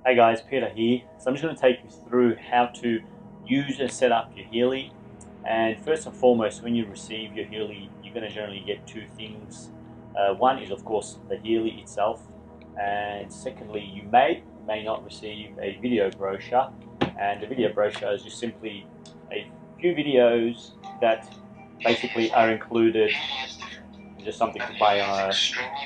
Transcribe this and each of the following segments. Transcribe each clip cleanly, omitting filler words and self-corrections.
Hey guys, Peter here. So I'm just going to take you through how to use and set up your Healy. And first and foremost, when you receive your Healy, you're going to generally get two things. One is of course the Healy itself, and secondly, you may not receive a video brochure. And the video brochure is just simply a few videos that basically are included, just something to buy on a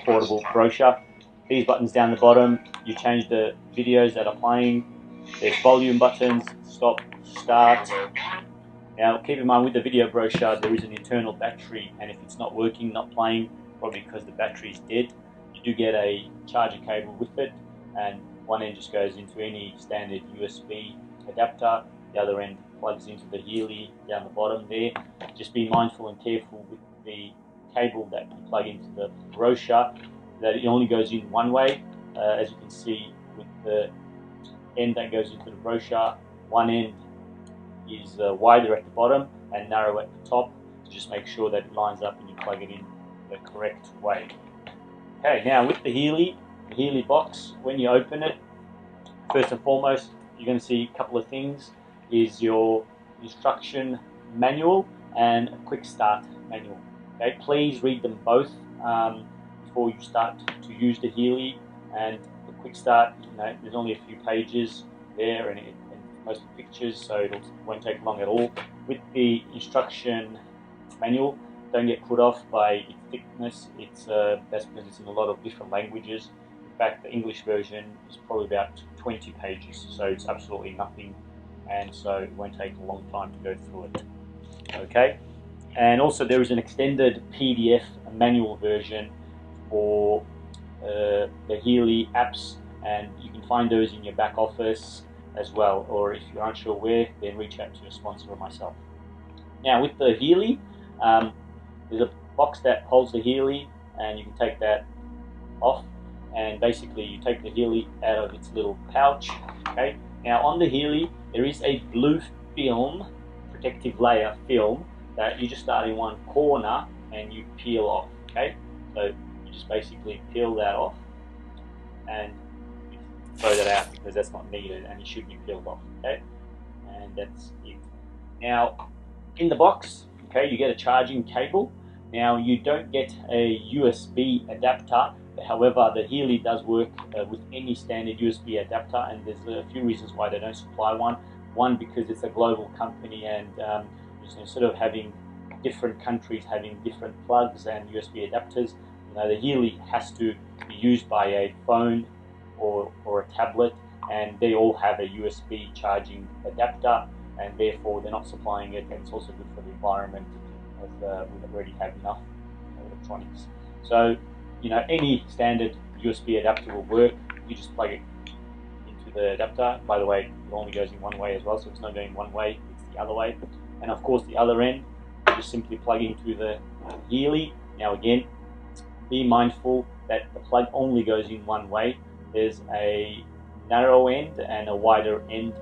portable brochure. These buttons down the bottom, you change the videos that are playing. There's volume buttons, stop, start. Now keep in mind with the video brochure there is an internal battery, and if it's not working, not playing, probably because the battery is dead, you do get a charger cable with it, and one end just goes into any standard USB adapter, the other end plugs into the Healy down the bottom there. Just be mindful and careful with the cable that you plug into the brochure, that it only goes in one way. As you can see with the end that goes into the brochure, one end is wider at the bottom and narrow at the top. So just make sure that it lines up and you plug it in the correct way. Okay, now with the Healy box, when you open it, first and foremost you're going to see a couple of things. Is your instruction manual and a quick start manual. Okay, please read them both before you start to use the Healy. And the quick start, there's only a few pages there, and most of the pictures, so it won't take long at all. With the instruction manual, don't get put off by its thickness. That's because it's in a lot of different languages. In fact, the English version is probably about 20 pages, so it's absolutely nothing, and so it won't take a long time to go through it. Okay, and also there is an extended PDF manual version for the Healy apps, and you can find those in your back office as well, or if you're unsure where, then reach out to your sponsor or myself. Now with the Healy, there's a box that holds the Healy, and you can take that off, and basically you take the Healy out of its little pouch. Okay, now on the Healy there is a blue film, protective layer film, that you just start in one corner and you peel off. Okay, so you just basically peel that off and throw that out because that's not needed and it should be peeled off. Okay, and that's it. Now in the box, okay, you get a charging cable. Now you don't get a USB adapter, however the Healy does work with any standard USB adapter, and there's a few reasons why they don't supply one. One, because it's a global company, and instead of having different countries having different plugs and USB adapters, the Healy has to be used by a phone or a tablet, and they all have a USB charging adapter, and therefore they're not supplying it, and it's also good for the environment, as we already have enough electronics. So any standard USB adapter will work. You just plug it into the adapter. By the way, it only goes in one way as well, so it's not going one way, it's the other way. And of course the other end, you just simply plug into the Healy. Now again, be mindful that the plug only goes in one way. There's a narrow end and a wider end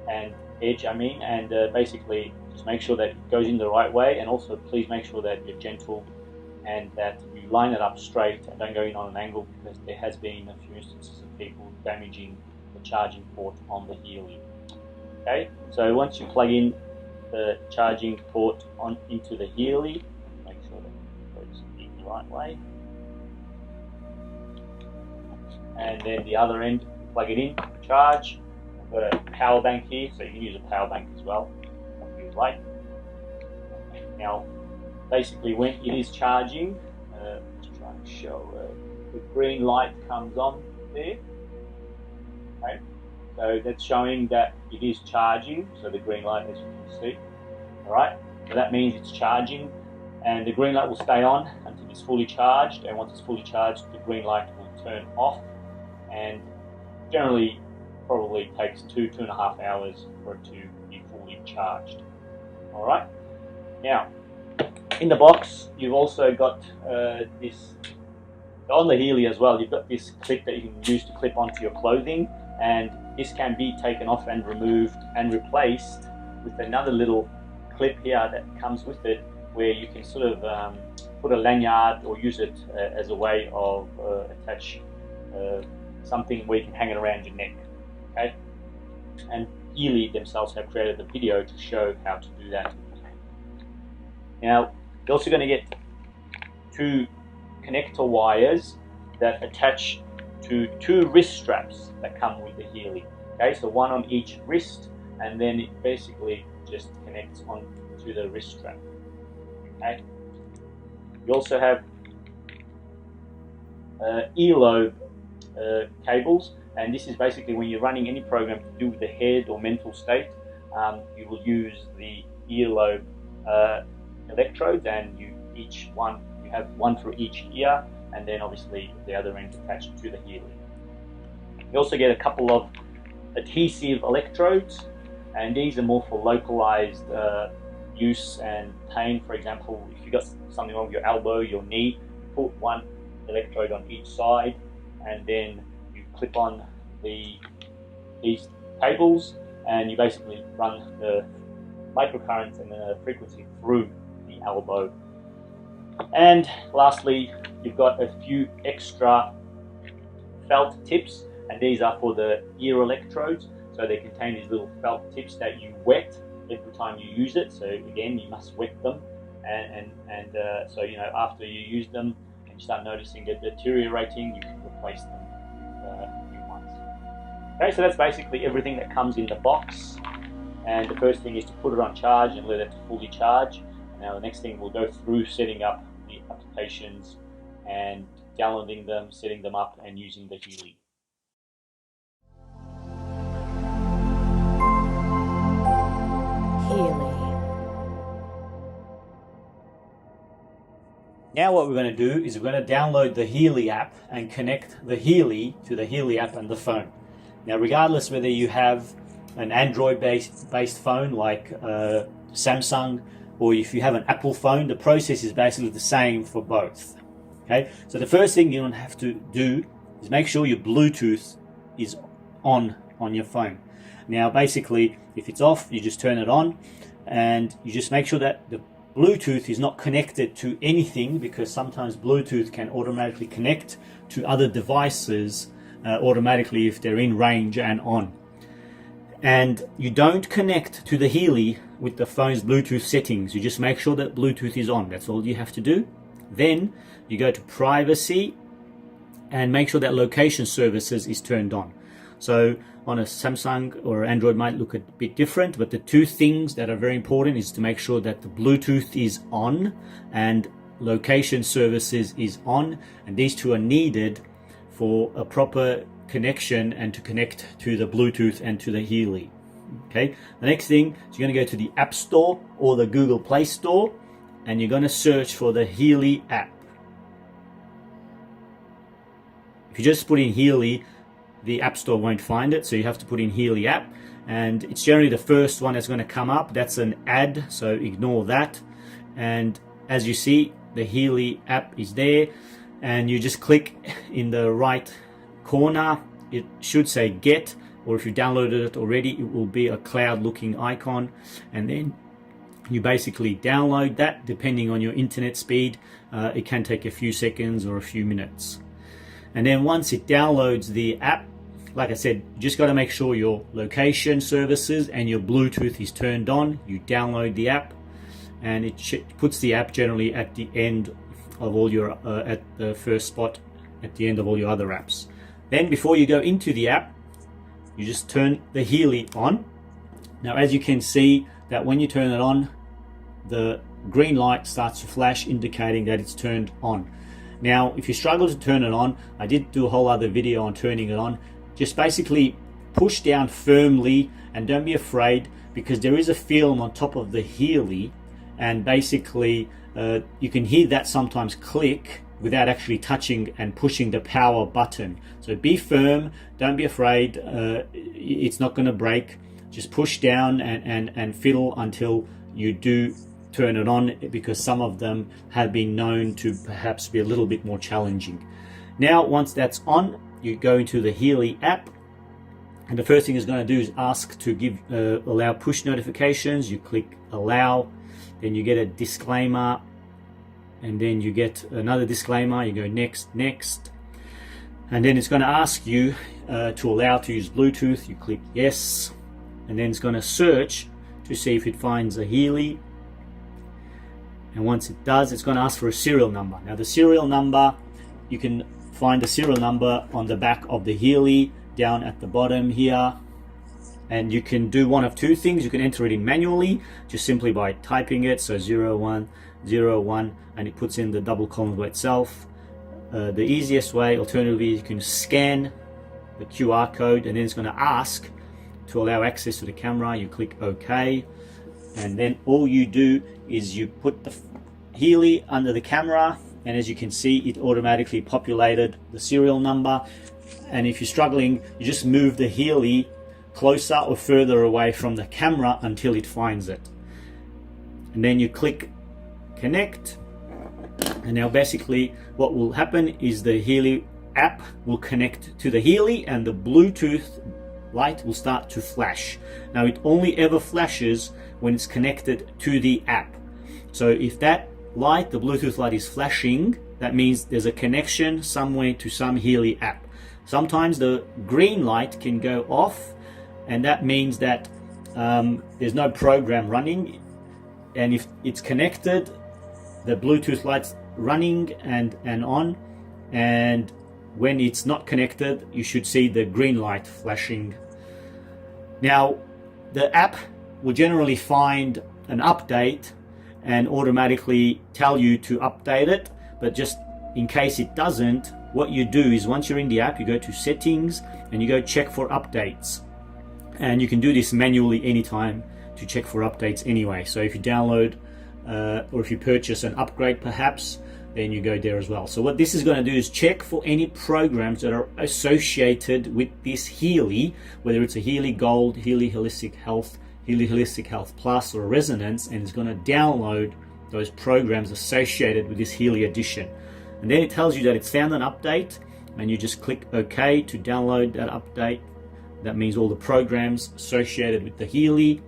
and edge, and basically just make sure that it goes in the right way, and also please make sure that you're gentle and that you line it up straight and don't go in on an angle, because there has been a few instances of people damaging the charging port on the Healy. Okay, so once you plug in the charging port into the Healy, make sure that it goes in the right way, and then the other end, plug it in, charge. I've got a power bank here, so you can use a power bank as well if you like. Now basically when it is charging, let's try and show, the green light comes on there. Okay, so that's showing that it is charging, so the green light, as you can see. Alright, so that means it's charging, and the green light will stay on until it's fully charged, and once it's fully charged the green light will turn off, and generally probably takes 2.5 hours for it to be fully charged. Alright, now in the box you've also got this, on the Healy as well, you've got this clip that you can use to clip onto your clothing, and this can be taken off and removed and replaced with another little clip here that comes with it, where you can sort of put a lanyard or use it as a way of attach something where you can hang it around your neck. Okay, and Healy themselves have created the video to show how to do that. Now you're also going to get 2 connector wires that attach to 2 wrist straps that come with the Healy. Okay, so one on each wrist, and then it basically just connects on to the wrist strap. Okay, you also have earlobe cables, and this is basically when you're running any program to do with the head or mental state. You will use the earlobe electrodes, and you have one for each ear, and then obviously the other end attached to the Healy. You also get a couple of adhesive electrodes, and these are more for localized use and pain. For example, if you've got something wrong with your elbow, your knee, put one electrode on each side, and then you clip on these cables, and you basically run the microcurrents and the frequency through the elbow. And lastly, you've got a few extra felt tips, and these are for the ear electrodes. So they contain these little felt tips that you wet every time you use it. So again, you must wet them, and so after you use them and you start noticing it deteriorating, you can replace them with new ones. Okay, so that's basically everything that comes in the box. And the first thing is to put it on charge and let it fully charge. Now the next thing, we'll go through setting up the applications and downloading them, setting them up, and using the Healy. Now what we're going to do is we're going to download the Healy app and connect the Healy to the Healy app and the phone. Now regardless whether you have an Android based phone like Samsung, or if you have an Apple phone, the process is basically the same for both. Okay, so the first thing you have to do is make sure your Bluetooth is on your phone. Now basically, if it's off, you just turn it on, and you just make sure that the Bluetooth is not connected to anything, because sometimes Bluetooth can automatically connect to other devices automatically if they're in range and on. And you don't connect to the Healy with the phone's Bluetooth settings. You just make sure that Bluetooth is on. That's all you have to do. Then you go to privacy and make sure that location services is turned on. So on a Samsung or Android might look a bit different, but the 2 things that are very important is to make sure that the Bluetooth is on and location services is on, and these 2 are needed for a proper connection and to connect to the Bluetooth and to the Healy. Okay, the next thing is you're going to go to the App Store or the Google Play Store, and you're going to search for the Healy app. If you just put in Healy, the App Store won't find it, so you have to put in Healy app, and it's generally the first one that's going to come up. That's an ad, so ignore that. And as you see, the Healy app is there, and you just click in the right corner. It should say get, or if you downloaded it already, it will be a cloud looking icon, and then you basically download that. Depending on your internet speed, it can take a few seconds or a few minutes. And then once it downloads the app, like I said, you just got to make sure your location services and your Bluetooth is turned on. You download the app, and it puts the app generally at the end of all your at the first spot at the end of all your other apps. Then before you go into the app, you just turn the Healy on. Now as you can see that when you turn it on, the green light starts to flash indicating that it's turned on. Now if you struggle to turn it on, I did do a whole other video on turning it on. Just basically push down firmly, and don't be afraid, because there is a film on top of the Healy, and basically you can hear that sometimes click without actually touching and pushing the power button. So be firm, don't be afraid, it's not going to break. Just push down and fiddle until you do turn it on, because some of them have been known to perhaps be a little bit more challenging. Now once that's on, you go into the Healy app, and the first thing it's going to do is ask to allow push notifications. You click allow, then you get a disclaimer, and then you get another disclaimer. You go next, next, And then it's going to ask you to allow to use Bluetooth. You click yes, and then it's going to search to see if it finds a Healy. And once it does, it's going to ask for a serial number. Now the serial number, you can find the serial number on the back of the Healy down at the bottom here. And you can do one of two things. You can enter it in manually, just simply by typing it, so 0101, and it puts in the double colon by itself. The easiest way, alternatively, you can scan the QR code, and then it's going to ask to allow access to the camera. You click OK, and then all you do is you put the Healy under the camera, and as you can see, it automatically populated the serial number. And if you're struggling, you just move the Healy closer or further away from the camera until it finds it, and then you click connect. And now basically what will happen is the Healy app will connect to the Healy, and the Bluetooth light will start to flash. Now it only ever flashes when it's connected to the app. So if that light, the Bluetooth light, is flashing, that means there's a connection somewhere to some Healy app. Sometimes the green light can go off, and that means that there's no program running. And if it's connected, the Bluetooth light's running and on, and when it's not connected, you should see the green light flashing. Now the app will generally find an update and automatically tell you to update it, but just in case it doesn't, what you do is once you're in the app, you go to settings and you go check for updates. And you can do this manually anytime to check for updates anyway. So if you download or if you purchase an upgrade perhaps, then you go there as well. So what this is going to do is check for any programs that are associated with this Healy, whether it's a Healy Gold, Healy Holistic Health, Healy Holistic Health Plus, or Resonance, and it's going to download those programs associated with this Healy edition. And then it tells you that it's found an update, and you just click OK to download that update. That means all the programs associated with the Healy,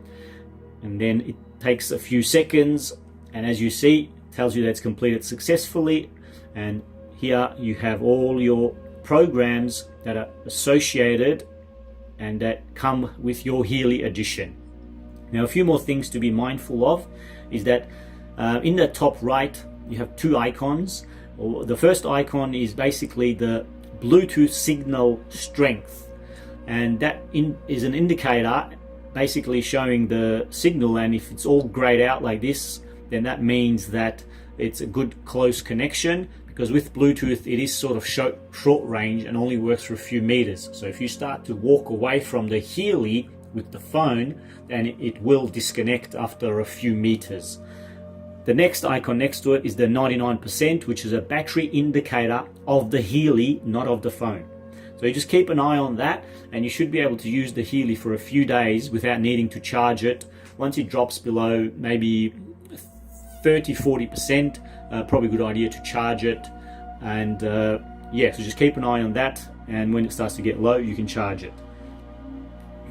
and then it takes a few seconds, and as you see, it tells you that it's completed successfully. And here you have all your programs that are associated and that come with your Healy edition. Now a few more things to be mindful of is that in the top right you have two icons. The first icon is basically the Bluetooth signal strength, and that is an indicator basically showing the signal, and if it's all grayed out like this, then that means that it's a good close connection, because with Bluetooth it is sort of short range and only works for a few meters. So if you start to walk away from the Healy with the phone, then it will disconnect after a few meters. The next icon next to it is the 99%, which is a battery indicator of the Healy, not of the phone. So you just keep an eye on that, and you should be able to use the Healy for a few days without needing to charge it. Once it drops below maybe 30-40%, probably a good idea to charge it. And yeah, so just keep an eye on that, and when it starts to get low, you can charge it.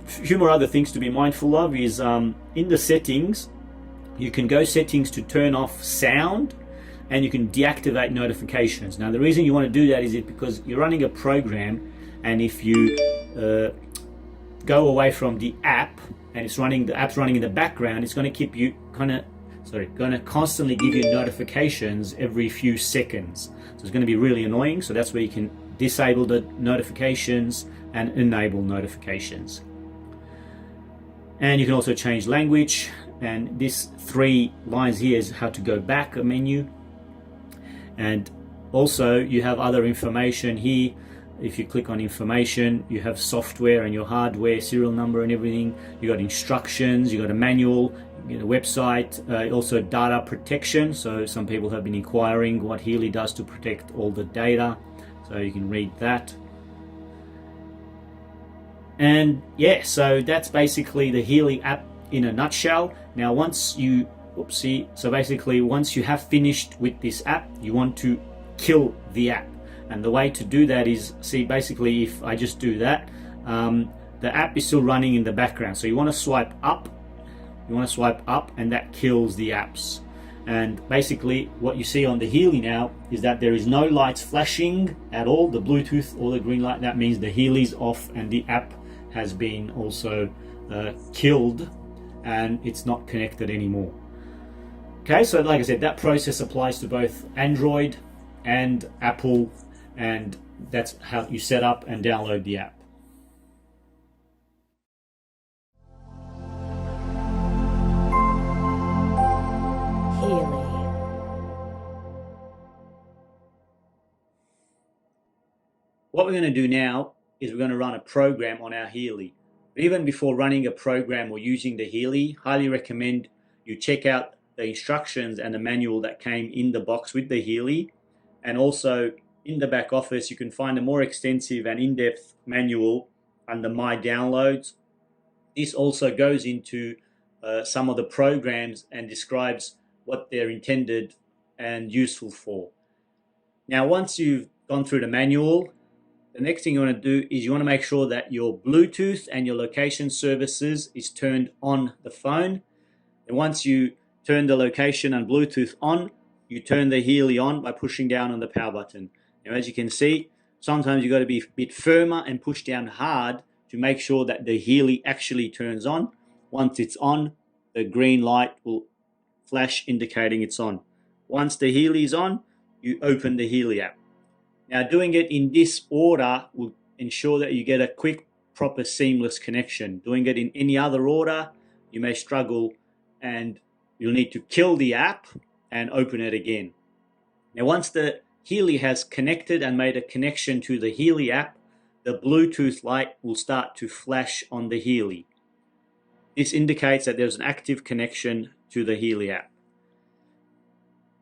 A few more other things to be mindful of is in the settings, you can go settings to turn off sound, and you can deactivate notifications. Now the reason you want to do that is because you're running a program, and if you go away from the app and the app's running in the background, it's going to keep you going to constantly give you notifications every few seconds. So it's going to be really annoying. So that's where you can disable the notifications and enable notifications. And you can also change language, and this 3 lines here is how to go back a menu. And also you have other information here. If you click on information, you have software and your hardware, serial number and everything. You got instructions, you got a manual, you get a website, also data protection. So some people have been inquiring what Healy does to protect all the data. So you can read that. And yeah, so that's basically the Healy app in a nutshell. Now once you once you have finished with this app, you want to kill the app. And the way to do that is, basically if I just do that, the app is still running in the background. So you want to swipe up, and that kills the apps. And basically what you see on the Healy now is that there is no lights flashing at all, the Bluetooth or the green light. That means the Healy's off and the app has been also killed and it's not connected anymore. Okay, so like I said, that process applies to both Android and Apple, and that's how you set up and download the app. Healy. What we're going to do now is we're going to run a program on our Healy. But even before running a program or using the Healy, highly recommend you check out the instructions and the manual that came in the box with the Healy. And also in the back office, you can find a more extensive and in-depth manual under My Downloads. This also goes into some of the programs and describes what they're intended and useful for. Now, once you've gone through the manual, the next thing you want to do is you want to make sure that your Bluetooth and your location services is turned on the phone. And once you turn the location and Bluetooth on, you turn the Healy on by pushing down on the power button. Now, as you can see, sometimes you've got to be a bit firmer and push down hard to make sure that the Healy actually turns on. Once it's on, the green light will flash indicating it's on. Once the Healy is on, you open the Healy app. Now, doing it in this order will ensure that you get a quick, proper, seamless connection. Doing it in any other order, you may struggle and you'll need to kill the app and open it again. Now, once the Healy has connected and made a connection to the Healy app, the Bluetooth light will start to flash on the Healy. This indicates that there's an active connection to the Healy app.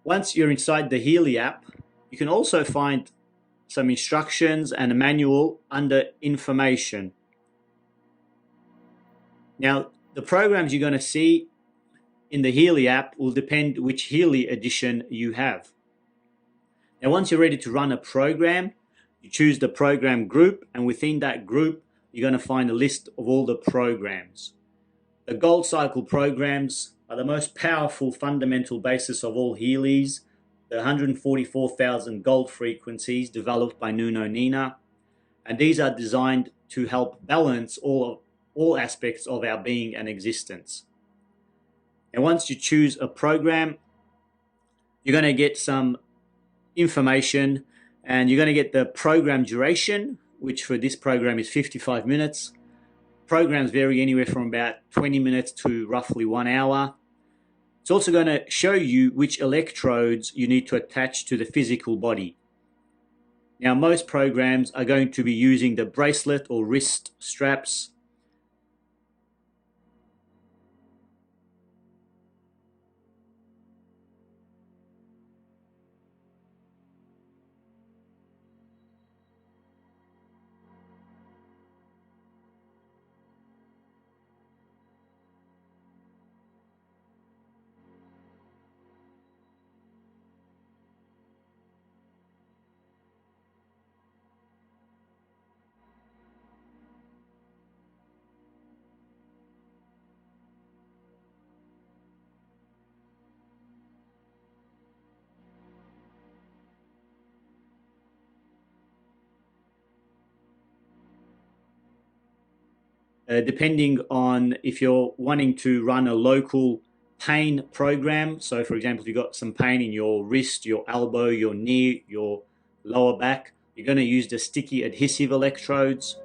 Once you're inside the Healy app, you can also find some instructions and a manual under information. Now, the programs you're going to see in the Healy app will depend which Healy edition you have. Now, once you're ready to run a program, you choose the program group, and within that group, you're going to find a list of all the programs. The Gold Cycle programs are the most powerful fundamental basis of all Healys, the 144,000 gold frequencies developed by Nuno Nina, and these are designed to help balance all aspects of our being and existence. And once you choose a program, you're going to get some information, and you're going to get the program duration, which for this program is 55 minutes. Programs vary anywhere from about 20 minutes to roughly 1 hour. It's also going to show you which electrodes you need to attach to the physical body. Now, most programs are going to be using the bracelet or wrist straps. Depending on if you're wanting to run a local pain program. So for example, if you've got some pain in your wrist, your elbow, your knee, your lower back, you're going to use the sticky adhesive electrodes.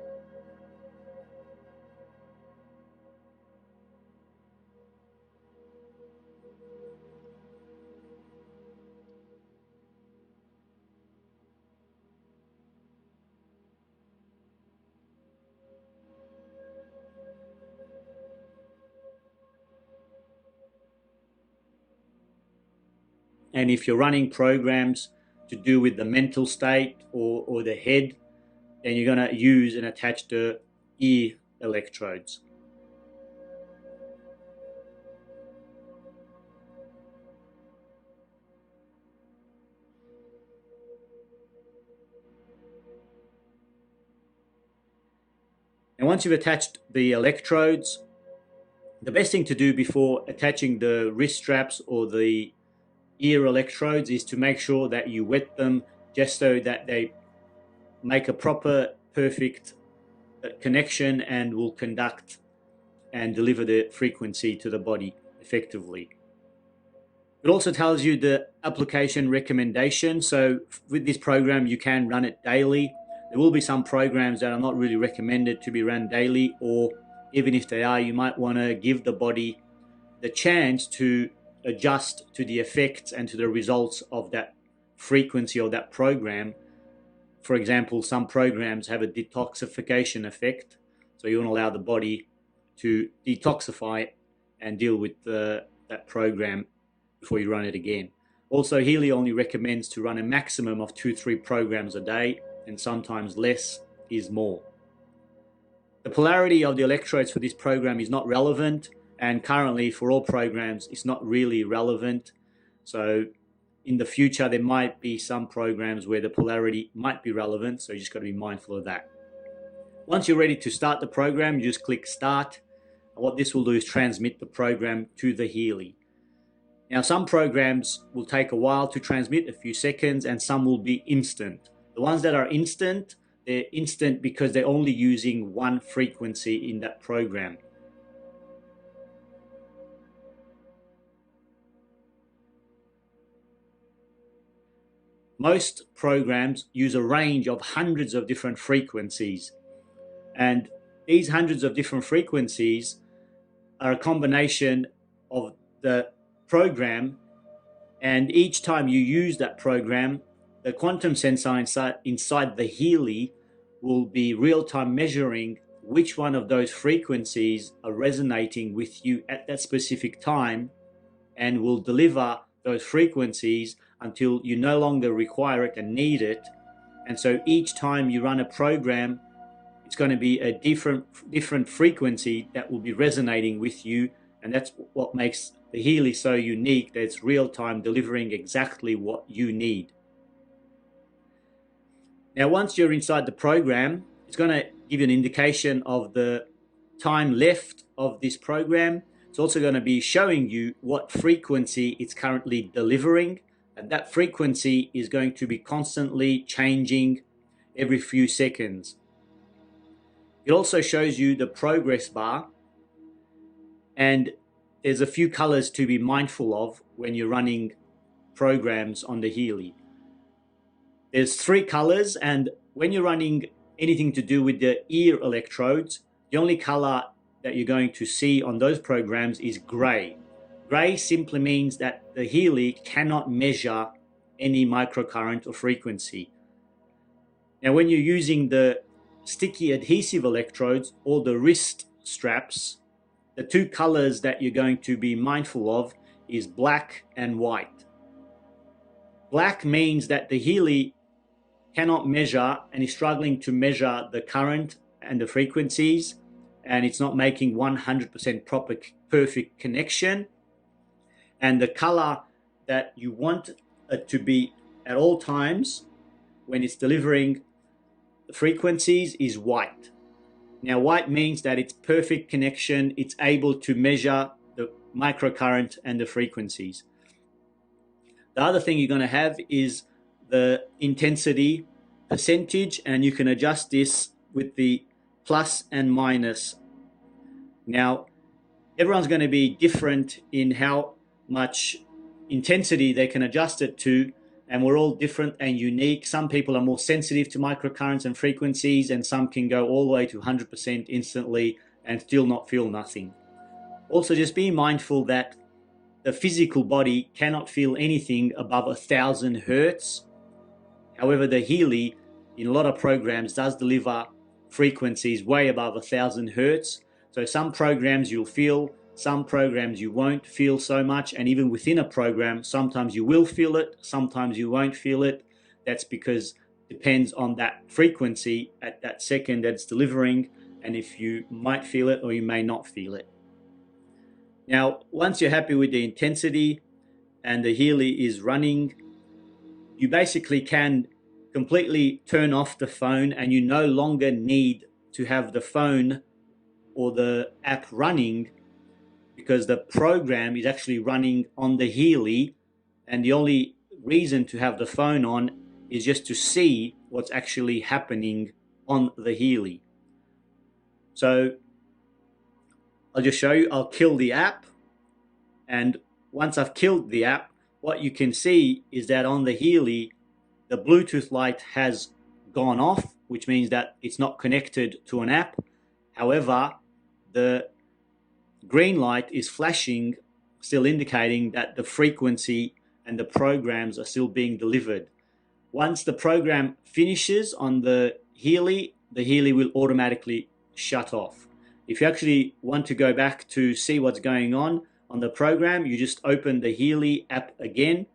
And if you're running programs to do with the mental state or the head, then you're going to use and attach the ear electrodes. And once you've attached the electrodes, the best thing to do before attaching the wrist straps or the ear electrodes is to make sure that you wet them just so that they make a proper, perfect connection and will conduct and deliver the frequency to the body effectively. It also tells you the application recommendation. So with this program, you can run it daily. There will be some programs that are not really recommended to be run daily, or even if they are, you might want to give the body the chance to adjust to the effects and to the results of that frequency of that program. For example, some programs have a detoxification effect, so you want to allow the body to detoxify and deal with that program before you run it again. Also, Healy only recommends to run a maximum of 2-3 programs a day, and sometimes less is more. The polarity of the electrodes for this program is not relevant, and currently for all programs it's not really relevant. So in the future there might be some programs where the polarity might be relevant, so you just got to be mindful of that. Once you're ready to start the program, you just click start, and what this will do is transmit the program to the Healy. Now, some programs will take a while to transmit, a few seconds, and some will be instant. The ones that are instant, they're instant because they're only using one frequency in that program. Most programs use a range of hundreds of different frequencies, and these hundreds of different frequencies are a combination of the program, and each time you use that program, the quantum sensor inside the Healy will be real-time measuring which one of those frequencies are resonating with you at that specific time, and will deliver those frequencies until you no longer require it and need it. And so each time you run a program, it's going to be a different frequency that will be resonating with you, and that's what makes the Healy so unique, that it's real-time delivering exactly what you need. Now, once you're inside the program, it's going to give you an indication of the time left of this program. It's also going to be showing you what frequency it's currently delivering, and that frequency is going to be constantly changing every few seconds. It also shows you the progress bar, and there's a few colors to be mindful of when you're running programs on the Healy. There's 3 colors, and when you're running anything to do with the ear electrodes, the only color that you're going to see on those programs is gray. Gray simply means that the Healy cannot measure any microcurrent or frequency. Now, when you're using the sticky adhesive electrodes or the wrist straps, the 2 colors that you're going to be mindful of is black and white. Black means that the Healy cannot measure and is struggling to measure the current and the frequencies, and it's not making 100% proper perfect connection. And the color that you want it to be at all times when it's delivering the frequencies is white. Now, white means that it's perfect connection, it's able to measure the microcurrent and the frequencies. The other thing you're going to have is the intensity percentage, and you can adjust this with the plus and minus. Now, everyone's going to be different in how much intensity they can adjust it to, and we're all different and unique. Some people are more sensitive to microcurrents and frequencies, and some can go all the way to 100% instantly and still not feel nothing. Also, just be mindful that the physical body cannot feel anything above 1,000 hertz. However, the Healy, in a lot of programs, does deliver frequencies way above 1,000 hertz. So some programs you'll feel, some programs you won't feel so much, and even within a program, sometimes you will feel it, sometimes you won't feel it. That's because it depends on that frequency at that second that it's delivering, and if you might feel it or you may not feel it. Now, once you're happy with the intensity and the Healy is running, you basically can completely turn off the phone, and you no longer need to have the phone or the app running, because the program is actually running on the Healy and the only reason to have the phone on is just to see what's actually happening on the Healy. So I'll just show you. I'll kill the app, and once I've killed the app, what you can see is that on the Healy, the Bluetooth light has gone off, which means that it's not connected to an app. However, the green light is flashing, still indicating that the frequency and the programs are still being delivered. Once the program finishes on the Healy will automatically shut off. If you actually want to go back to see what's going on the program, you just open the Healy app again.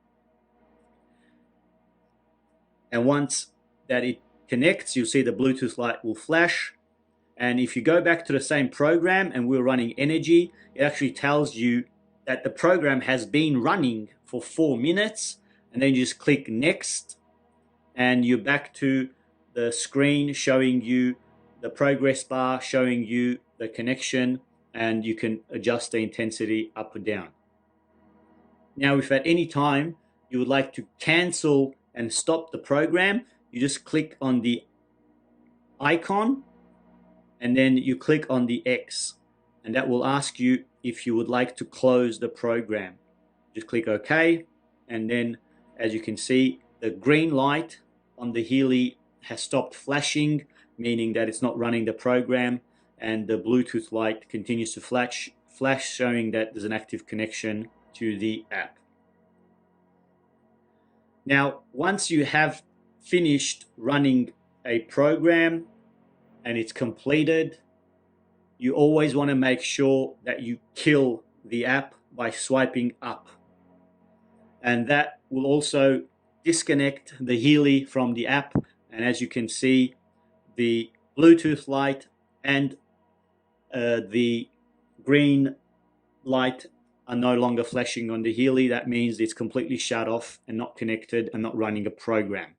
And once that it connects, you'll see the Bluetooth light will flash. And if you go back to the same program and we're running Energy, it actually tells you that the program has been running for 4 minutes. And then you just click Next, and you're back to the screen showing you the progress bar, showing you the connection, and you can adjust the intensity up or down. Now, if at any time you would like to cancel and stop the program, you just click on the icon and then you click on the X, and that will ask you if you would like to close the program. Just click OK, and then as you can see, the green light on the Healy has stopped flashing, meaning that it's not running the program, and the Bluetooth light continues to flash, showing that there's an active connection to the app. Now, once you have finished running a program and it's completed, you always want to make sure that you kill the app by swiping up. And that will also disconnect the Healy from the app. And as you can see, the Bluetooth light and the green light are no longer flashing on the Healy. That means it's completely shut off and not connected and not running a program.